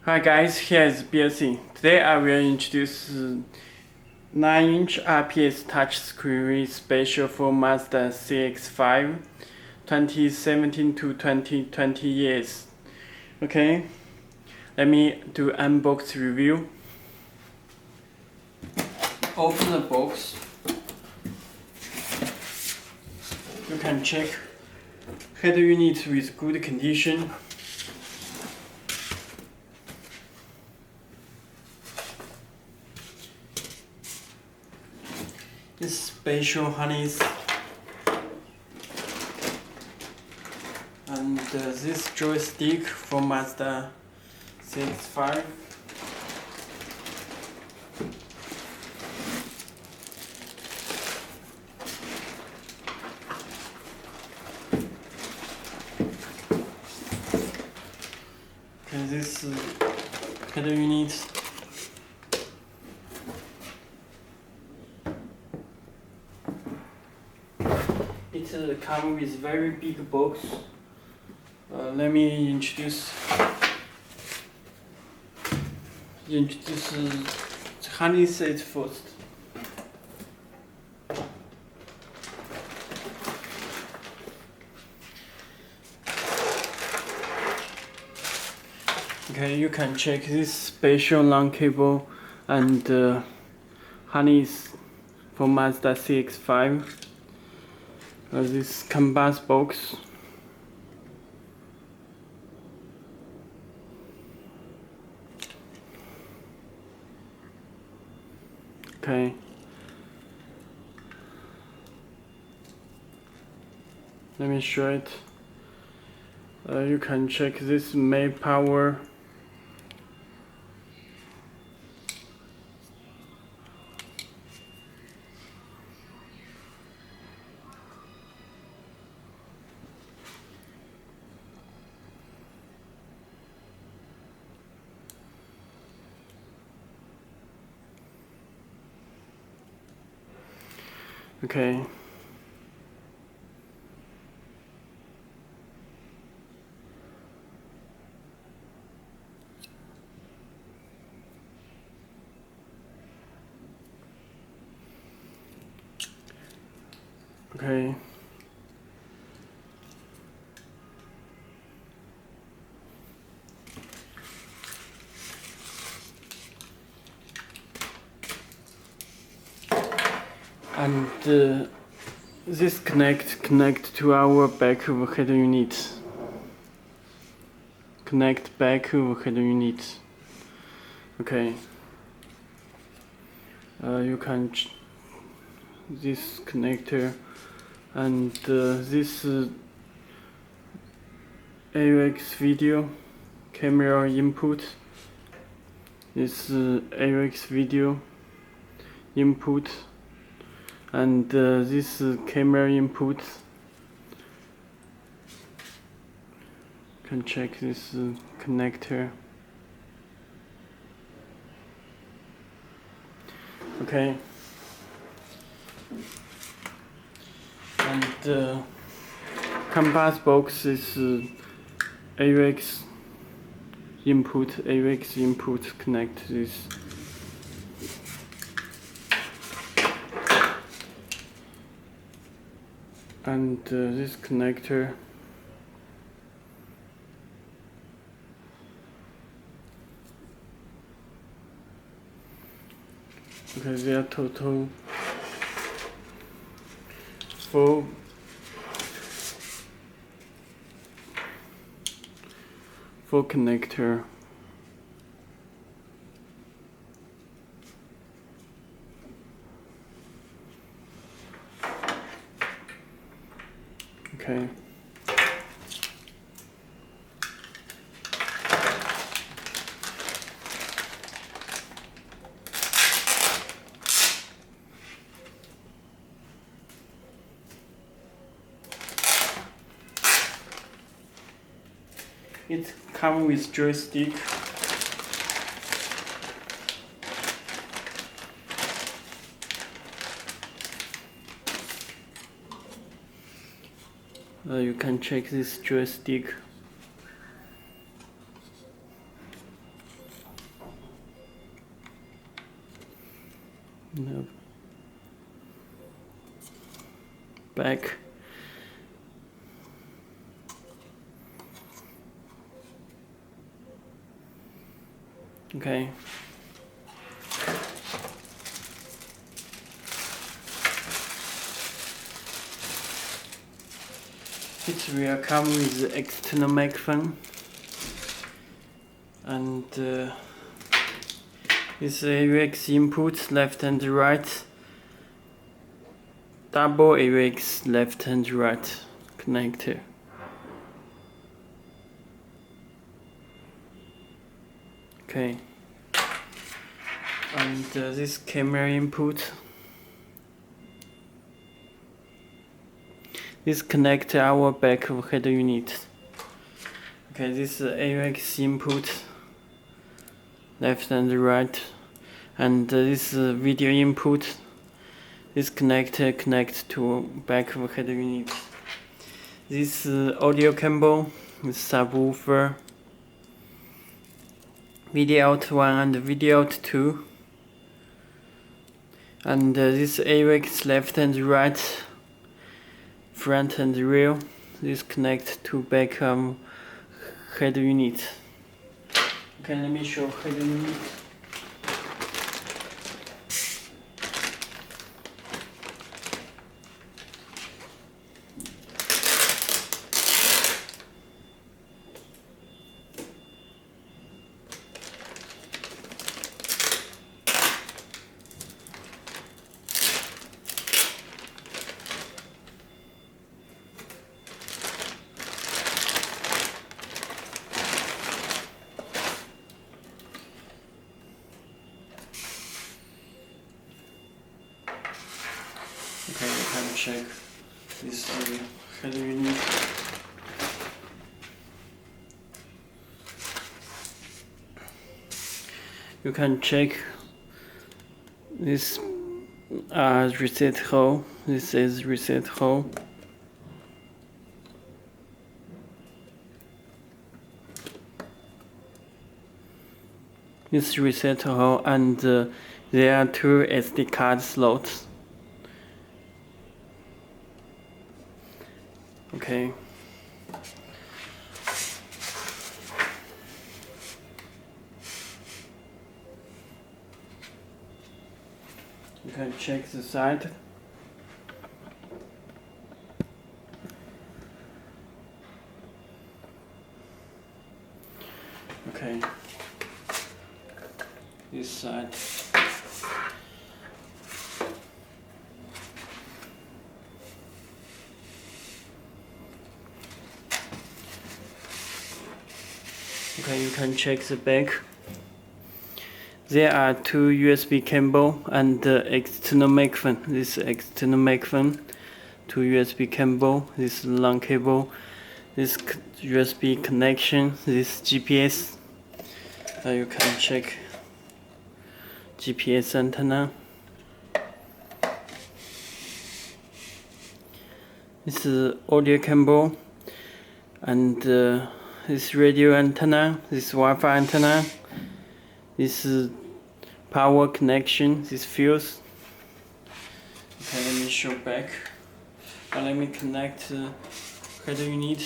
Hi guys, here is Belsee. Today I will introduce 9-inch IPS touchscreen special for Mazda CX-5 2017 to 2020 years. Okay, let me do unbox review. Open the box. You can check head unit with good condition. This special harness and this joystick from Mazda CX-5. Okay, this head unit. It comes with very big box. Let me introduce the harness set first. Okay, you can check this special long cable and harness for Mazda CX-5. This canvas box. Okay. Let me show it. You can check this main power. Okay. Okay. And this connect to our back of head unit. Connect back of head unit. Okay. You can this connector and this AUX video camera input. This AUX video input. And this camera input. Can check this connector. Okay. And canvas box is AUX input connect this. And this connector. Okay, they are total four connector. Okay. It comes with joystick. You can check this joystick. No. Back. Okay. It will come with the external microphone and this AUX input left and right, double AUX left and right connector. Okay, and this camera input. This connect our back of head unit. Okay, this is AUX input, left and right, and this video input. This connector connects to back of head unit. This audio cable, this subwoofer, video out 1 and video out 2, and this AUX left and right, front and rear. This connect to back head unit. Okay, let me show head unit. Okay, you can check this head unit. You can check this reset hole. This is reset hole. This reset hole, and there are 2 SD card slots. Okay. You can check the side. Okay. This side. Okay, you can check the back. There are 2 USB cable and external microphone. This external microphone, 2 USB cable, this long cable, this USB connection, this GPS. You can check GPS antenna. This is audio cable and this radio antenna, this Wi-Fi antenna, this power connection, this fuse. Okay, let me show back. Let me connect head unit.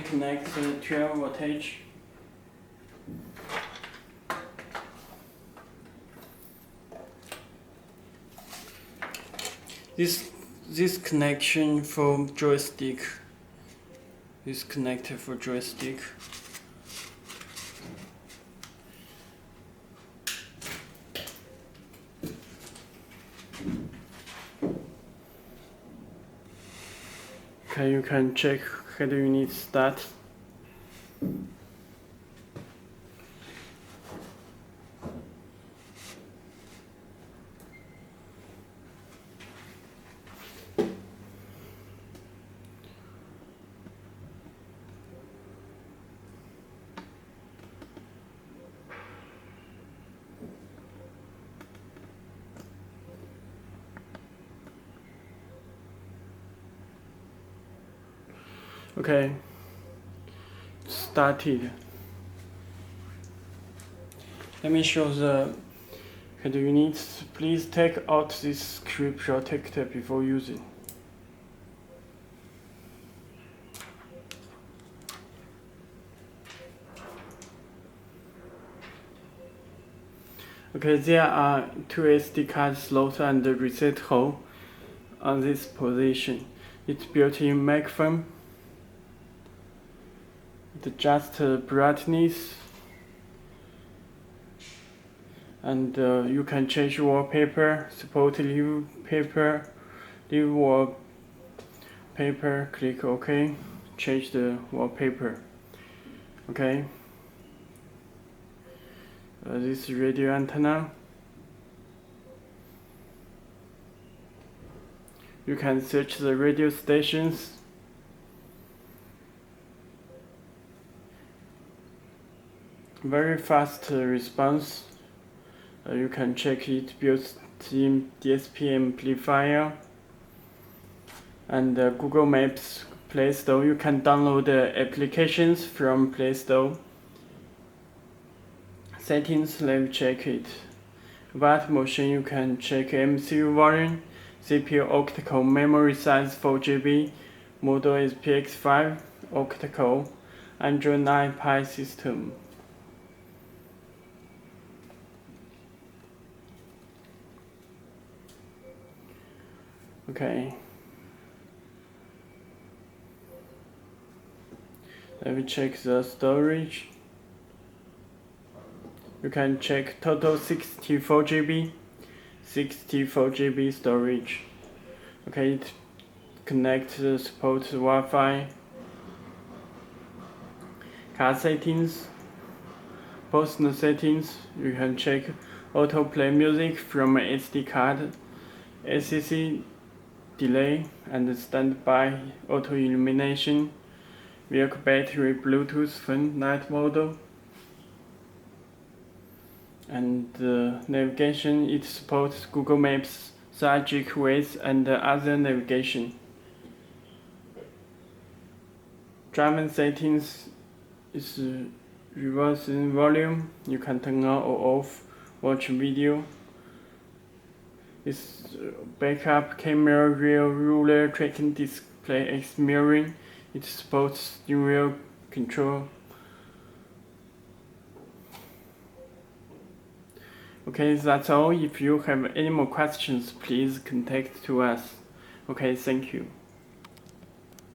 Connect the 12 voltage. This connection for joystick. This connector for joystick. Okay, you can check head unit start. Okay, started. Let me show the head units. Please take out this screw protector before using. Okay, there are two SD card slots and a reset hole on this position. It's built-in microphone. It adjusts brightness, and you can change wallpaper, support leave wallpaper, click OK, change the wallpaper. Okay. This radio antenna. You can search the radio stations. Very fast response. You can check it built-in DSP amplifier and Google Maps Play Store. You can download the applications from Play Store. Settings, let me check it. About motion, you can check MCU volume, CPU octa-core memory size 4GB, model is CX-5 octa-core, Android 9 Pie system. Okay. Let me check the storage. You can check total 64GB storage. Okay, it connect the support Wi-Fi. Card settings, personal settings. You can check auto play music from SD card, ACC delay and standby auto illumination, vehicle battery, Bluetooth phone night mode. And navigation, it supports Google Maps, Search Ways, and other navigation. Driving settings is reversing volume. You can turn on or off, watch video. It's backup camera, rear ruler, tracking display, X mirroring. It supports steering wheel control. Okay, that's all. If you have any more questions, please contact to us. Okay, thank you.